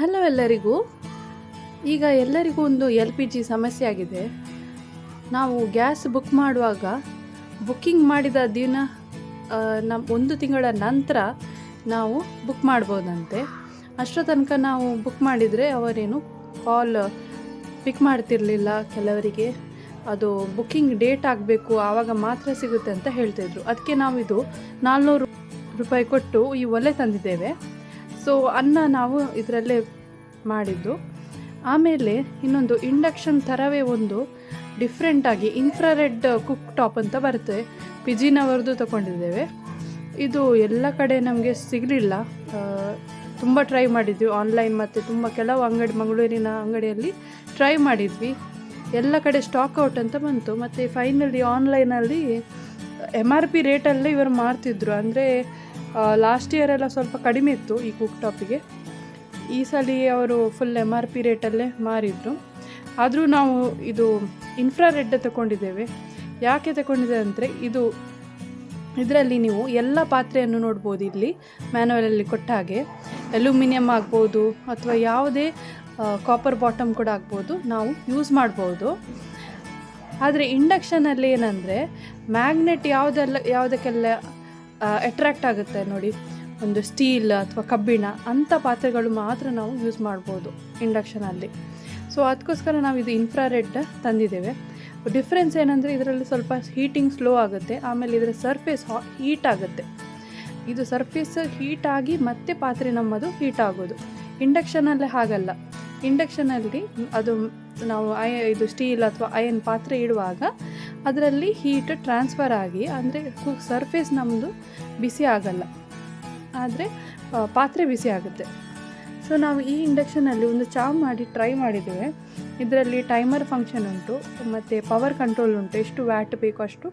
Hello ಎಲ್ಲರಿಗೂ. ಈಗ ಎಲ್ಲರಿಗೂ ಒಂದು LPG ಸಮಸ್ಯೆ ಆಗಿದೆ. ನಾವು ಗ್ಯಾಸ್ ಬುಕ್ ಮಾಡುವಾಗ ಬುಕ್ಕಿಂಗ್ ಮಾಡಿದ ದಿನ ಒಂದು ತಿಂಗಳ ನಂತರ ನಾವು ಬುಕ್ ಮಾಡ್ಬೋದಂತೆ. ಅಷ್ಟರ ತನಕ ನಾವು ಬುಕ್ ಮಾಡಿದರೆ ಅವರೇನು ಕಾಲ್ ಪಿಕ್ ಮಾಡ್ತಿರಲಿಲ್ಲ. ಕೆಲವರಿಗೆ ಅದು ಬುಕ್ಕಿಂಗ್ ಡೇಟ್ ಆಗಬೇಕು, ಆವಾಗ ಮಾತ್ರ ಸಿಗುತ್ತೆ ಅಂತ ಹೇಳ್ತಾಯಿದ್ರು. ಅದಕ್ಕೆ ನಾವಿದು 400 ರೂಪಾಯಿ ಕೊಟ್ಟು ಈ ಒಲೆ ತಂದಿದ್ದೇವೆ. ಸೊ ಅನ್ನ ನಾವು ಇದರಲ್ಲೇ ಮಾಡಿದ್ದು. ಆಮೇಲೆ ಇನ್ನೊಂದು ಇಂಡಕ್ಷನ್ ಥರವೇ ಒಂದು ಡಿಫ್ರೆಂಟಾಗಿ ಇನ್ಫ್ರಾರೆಡ್ ಕುಕ್ ಟಾಪ್ ಅಂತ ಬರುತ್ತೆ, ಪಿಜಿನವರದ್ದು ತಗೊಂಡಿದ್ದೇವೆ. ಇದು ಎಲ್ಲ ಕಡೆ ನಮಗೆ ಸಿಗಲಿಲ್ಲ. ತುಂಬ ಟ್ರೈ ಮಾಡಿದ್ವಿ ಆನ್ಲೈನ್ ಮತ್ತು ತುಂಬ ಕೆಲವು ಮಂಗಳೂರಿನ ಅಂಗಡಿಯಲ್ಲಿ ಟ್ರೈ ಮಾಡಿದ್ವಿ. ಎಲ್ಲ ಕಡೆ ಸ್ಟಾಕ್ ಔಟ್ ಅಂತ ಬಂತು. ಮತ್ತು ಫೈನಲಿ ಆನ್ಲೈನಲ್ಲಿ MRP ರೇಟಲ್ಲೇ ಇವರು ಮಾರ್ತಿದ್ರು. ಅಂದರೆ ಲಾಸ್ಟ್ ಇಯರೆಲ್ಲ ಸ್ವಲ್ಪ ಕಡಿಮೆ ಇತ್ತು ಈ ಕುಕ್ ಟಾಪಿಗೆ. ಈ ಸಲ ಅವರು ಫುಲ್ MRP ರೇಟಲ್ಲೇ ಮಾರಿದ್ರು. ಆದರೂ ನಾವು ಇದು ಇನ್ಫ್ರಾರೆಡ್ ತಗೊಂಡಿದ್ದೇವೆ. ಯಾಕೆ ತಗೊಂಡಿದ್ದೇವೆ ಅಂದರೆ ಇದರಲ್ಲಿ ನೀವು ಎಲ್ಲ ಪಾತ್ರೆಯನ್ನು ನೋಡ್ಬೋದು. ಇಲ್ಲಿ ಮ್ಯಾನುವಲಲ್ಲಿ ಕೊಟ್ಟ ಹಾಗೆ ಅಲ್ಯೂಮಿನಿಯಂ ಆಗ್ಬೋದು ಅಥವಾ ಯಾವುದೇ ಕಾಪರ್ ಬಾಟಮ್ ಕೂಡ ಆಗ್ಬೋದು, ನಾವು ಯೂಸ್ ಮಾಡ್ಬೋದು. ಆದರೆ ಇಂಡಕ್ಷನಲ್ಲಿ ಏನಂದರೆ ಮ್ಯಾಗ್ನೆಟ್ ಯಾವುದಕ್ಕೆಲ್ಲ ಅಟ್ರ್ಯಾಕ್ಟ್ ಆಗುತ್ತೆ ನೋಡಿ, ಒಂದು ಸ್ಟೀಲ್ ಅಥವಾ ಕಬ್ಬಿಣ ಅಂಥ ಪಾತ್ರೆಗಳು ಮಾತ್ರ ನಾವು ಯೂಸ್ ಮಾಡ್ಬೋದು ಇಂಡಕ್ಷನಲ್ಲಿ. ಸೊ ಅದಕ್ಕೋಸ್ಕರ ನಾವು ಇದು ಇನ್ಫ್ರಾರೆಡ್ ತಂದಿದ್ದೇವೆ. ಡಿಫ್ರೆನ್ಸ್ ಏನಂದರೆ ಇದರಲ್ಲಿ ಸ್ವಲ್ಪ ಹೀಟಿಂಗ್ ಸ್ಲೋ ಆಗುತ್ತೆ, ಆಮೇಲೆ ಇದರ ಸರ್ಫೇಸ್ ಹೀಟ್ ಆಗುತ್ತೆ. ಇದು ಸರ್ಫೇಸ್ ಹೀಟ್ ಆಗಿ ಮತ್ತೆ ಪಾತ್ರೆ ನಮ್ಮದು ಹೀಟ್ ಆಗೋದು. ಇಂಡಕ್ಷನಲ್ಲಿ ಹಾಗಲ್ಲ. ಇಂಡಕ್ಷನಲ್ಲಿ ಅದು ನಾವು ಇದು ಸ್ಟೀಲ್ ಅಥವಾ ಅಯನ್ ಪಾತ್ರೆ ಇಡುವಾಗ ಅದರಲ್ಲಿ ಹೀಟ್ ಟ್ರಾನ್ಸ್ಫರ್ ಆಗಿ, ಅಂದರೆ ಸರ್ಫೇಸ್ ನಮ್ಮದು ಬಿಸಿ ಆಗಲ್ಲ, ಆದರೆ ಪಾತ್ರೆ ಬಿಸಿ ಆಗುತ್ತೆ. ಸೊ ನಾವು ಈ ಇಂಡಕ್ಷನಲ್ಲಿ ಒಂದು ಮಾಡಿ ಟ್ರೈ ಮಾಡಿದ್ದೇವೆ. ಇದರಲ್ಲಿ ಟೈಮರ್ ಫಂಕ್ಷನ್ ಉಂಟು ಮತ್ತು ಪವರ್ ಕಂಟ್ರೋಲ್ ಉಂಟು. ಎಷ್ಟು ವ್ಯಾಟ್ ಬೇಕೋ ಅಷ್ಟು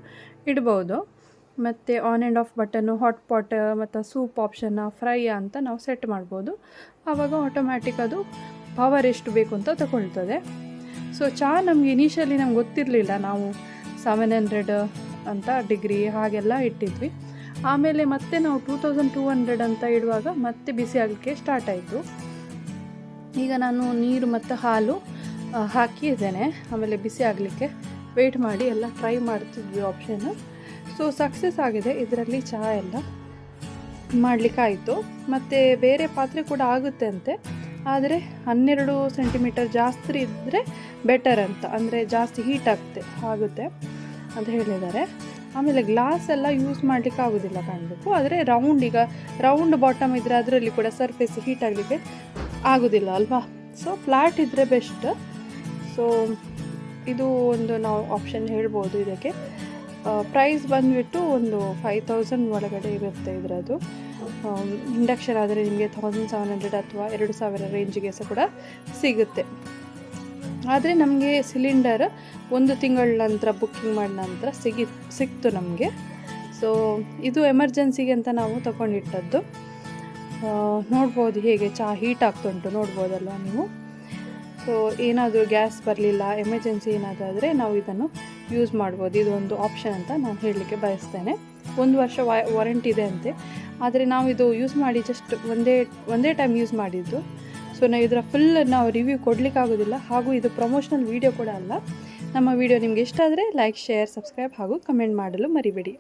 ಇಡ್ಬೋದು. ಮತ್ತು on and of button, hot pot ಮತ್ತು ಸೂಪ್ ಆಪ್ಷನ್ನ, ಫ್ರೈ ಅಂತ ನಾವು ಸೆಟ್ ಮಾಡ್ಬೋದು. ಆವಾಗ ಆಟೋಮ್ಯಾಟಿಕ್ ಅದು ಪವರ್ ಎಷ್ಟು ಬೇಕು ಅಂತ ತಗೊಳ್ತದೆ. ಸೊ ನಮಗೆ ಇನಿಷಿಯಲಿ ನಮ್ಗೆ ಗೊತ್ತಿರಲಿಲ್ಲ. ನಾವು 700 ಅಂತ ಡಿಗ್ರಿ ಹಾಗೆಲ್ಲ ಇಟ್ಟಿದ್ವಿ. ಆಮೇಲೆ ಮತ್ತೆ ನಾವು 2200 ಅಂತ ಇಡುವಾಗ ಮತ್ತೆ ಬಿಸಿ ಆಗಲಿಕ್ಕೆ ಸ್ಟಾರ್ಟ್ ಆಯಿತು. ಈಗ ನಾನು ನೀರು ಮತ್ತು ಹಾಲು ಹಾಕಿದ್ದೇನೆ. ಆಮೇಲೆ ಬಿಸಿ ಆಗಲಿಕ್ಕೆ ವೆಯ್ಟ್ ಮಾಡಿ ಎಲ್ಲ ಟ್ರೈ ಮಾಡ್ತಿದ್ವಿ ಆಪ್ಷನ್ನು. ಸೊ ಸಕ್ಸಸ್ ಆಗಿದೆ. ಇದರಲ್ಲಿ ಚಹಾ ಎಲ್ಲ ಮಾಡಲಿಕ್ಕಾಯಿತು. ಮತ್ತು ಬೇರೆ ಪಾತ್ರೆ ಕೂಡ ಆಗುತ್ತೆ ಅಂತೆ, ಆದರೆ 12 ಸೆಂಟಿಮೀಟರ್ ಜಾಸ್ತಿ ಇದ್ದರೆ ಬೆಟರ್ ಅಂತ, ಅಂದರೆ ಜಾಸ್ತಿ ಹೀಟ್ ಆಗುತ್ತೆ ಅಂತ ಹೇಳಿದ್ದಾರೆ. ಆಮೇಲೆ ಗ್ಲಾಸ್ ಎಲ್ಲ ಯೂಸ್ ಮಾಡಲಿಕ್ಕೆ ಆಗೋದಿಲ್ಲ ಕಾಣಬೇಕು. ಆದರೆ ರೌಂಡ್ ಬಾಟಮ್ ಇದ್ದರೆ ಅದರಲ್ಲಿ ಕೂಡ ಸರ್ಫೇಸ್ ಹೀಟ್ ಆಗಲಿಕ್ಕೆ ಆಗೋದಿಲ್ಲ ಅಲ್ವಾ. ಸೊ ಫ್ಲ್ಯಾಟ್ ಇದ್ದರೆ ಬೆಸ್ಟ್. ಸೊ ಇದು ಒಂದು ನಾವು ಆಪ್ಷನ್ ಹೇಳ್ಬೋದು. ಇದಕ್ಕೆ ಪ್ರೈಸ್ ಬಂದುಬಿಟ್ಟು ಒಂದು 5000 ಒಳಗಡೆ ಇರುತ್ತೆ ಇದರದ್ದು. ಇಂಡಕ್ಷನ್ ಆದರೆ ನಿಮಗೆ 1700 ಅಥವಾ 2000 ರೇಂಜಿಗೆ ಸಹ ಕೂಡ ಸಿಗುತ್ತೆ. ಆದರೆ ನಮಗೆ ಸಿಲಿಂಡರ್ 1 ತಿಂಗಳ ನಂತರ ಬುಕ್ಕಿಂಗ್ ಮಾಡಿದ ನಂತರ ಸಿಕ್ತು ನಮಗೆ. ಸೊ ಇದು ಎಮರ್ಜೆನ್ಸಿಗೆ ಅಂತ ನಾವು ತಗೊಂಡಿಟ್ಟದ್ದು. ನೋಡ್ಬೋದು ಹೇಗೆ ಚಹಾ ಹೀಟ್ ಆಗ್ತುಂಟು, ನೋಡ್ಬೋದಲ್ವ ನೀವು. ಸೊ ಏನಾದರೂ ಗ್ಯಾಸ್ ಬರಲಿಲ್ಲ, ಎಮರ್ಜೆನ್ಸಿ ಏನಾದರೂ ನಾವು ಇದನ್ನು ಯೂಸ್ ಮಾಡ್ಬೋದು. ಇದು ಒಂದು ಆಪ್ಷನ್ ಅಂತ ನಾನು ಹೇಳಲಿಕ್ಕೆ ಬಯಸ್ತೇನೆ. 1 ವರ್ಷ ವಾರಂಟಿ ಇದೆ ಅಂತೆ. ಆದರೆ ನಾವು ಇದು ಯೂಸ್ ಮಾಡಿ ಜಸ್ಟ್ ಒಂದೇ ಟೈಮ್ ಯೂಸ್ ಮಾಡಿದ್ದು. ಸೊ ಇದರ ಫುಲ್ ನಾವು ರಿವ್ಯೂ ಕೊಡಲಿಕ್ಕಾಗೋದಿಲ್ಲ. ಹಾಗೂ ಇದು ಪ್ರಮೋಷನಲ್ ವೀಡಿಯೋ ಕೂಡ ಅಲ್ಲ. ನಮ್ಮ ವಿಡಿಯೋ ನಿಮಗೆ ಇಷ್ಟ ಆದರೆ ಲೈಕ್, ಶೇರ್, ಸಬ್ಸ್ಕ್ರೈಬ್ ಹಾಗೂ ಕಮೆಂಟ್ ಮಾಡಲು ಮರಿಬೇಡಿ.